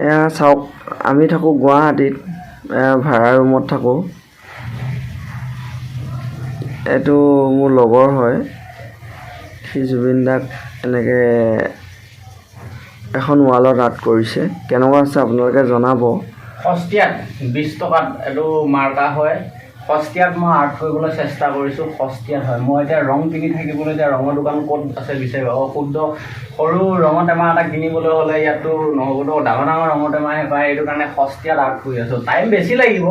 এয়া চাওক আমি থাকোঁ গুৱাহাটীত, ভাড়া ৰুমত থাকোঁ। এইটো মোৰ লগৰ হয়, সি জুবিন দাক এনেকৈ এখন ৱালত আৰ্ট কৰিছে। কেনেকুৱা আছে আপোনালোকে জনাব। সস্তীয়াত 20 টকাত এইটো মাৰ্কা হয়। সস্তীয়াত মই আৰ্ট কৰিবলৈ চেষ্টা কৰিছোঁ, সস্তীয়াত হয়। মই এতিয়া ৰং কিনি থাকিবলৈ এতিয়া ৰঙৰ দোকান ক'ত আছে বিচাৰিব, শুদ্ধ সৰু ৰঙৰ টেমা এটা কিনিবলৈ হ'লে ইয়াতো নহ'বতো, ডাঙৰ ডাঙৰ ৰঙৰ টেমাহে পায়। এইটো কাৰণে সস্তীয়াত আৰ্ট কৰি আছোঁ। টাইম বেছি লাগিব,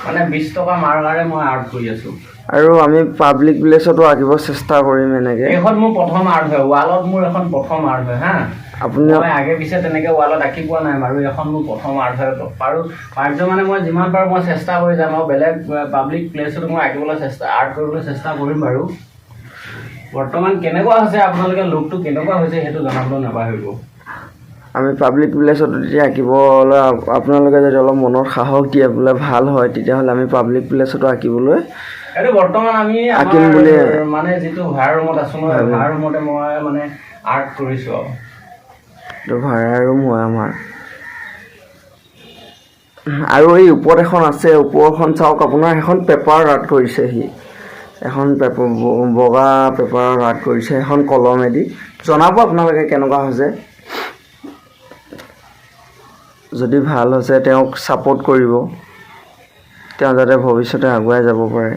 মানে 20 টকা মাৰ্কাৰে মই আৰ্ট কৰি আছোঁ। আৰু আমি পাব্লিক প্লেচতো আঁকিব চেষ্টা কৰিম এনেকৈ। এইখন মোৰ প্ৰথম আৰ্ট হয়, ৱালত মোৰ এখন প্ৰথম আৰ্ট হয় হা। আপুনি মই আগে পিছে তেনেকৈ ৱালত আঁকি পোৱা নাই বাৰু, এখন মোৰ প্ৰথম আৰ্ট হয়। পাৰোঁ মানে মই যিমান পাৰোঁ মই চেষ্টা কৰি যাম। মই বেলেগ পাব্লিক প্লেচতো মই আঁকিবলৈ আৰ্ট কৰিবলৈ চেষ্টা কৰিম বাৰু। বৰ্তমান কেনেকুৱা হৈছে আপোনালোকে লুকটো কেনেকুৱা হৈছে সেইটো জনাবলৈ নাপাহৰিব। আমি পাব্লিক প্লেচত তেতিয়া আঁকিবলৈ আপোনালোকে যদি অলপ মনত সাহস দিয়ে বোলে ভাল হয়, তেতিয়াহ'লে আমি পাব্লিক প্লেচতো আঁকিবলৈ এইটো বৰ্তমান আমি আঁকিম বুলি মানে যিটো ভাড়া ৰুমত আছোঁ ন, ভাড়া ৰুমতে মই মানে আৰ্ট কৰিছোঁ আৰু। এইটো ভাড়া ৰুম হয় আমাৰ। আৰু এই ওপৰত এখন আছে, ওপৰখন চাওক আপোনাৰ এখন পেপাৰ আৰ্ট কৰিছে সি। এখন বগা পেপাৰৰ আৰ্ট কৰিছে, এখন কলমেদি। জনাব আপোনালোকে কেনেকুৱা হৈছে। যদি ভাল হৈছে তেওঁক ছাপোৰ্ট কৰিব, তেওঁ যাতে ভৱিষ্যতে আগুৱাই যাব পাৰে।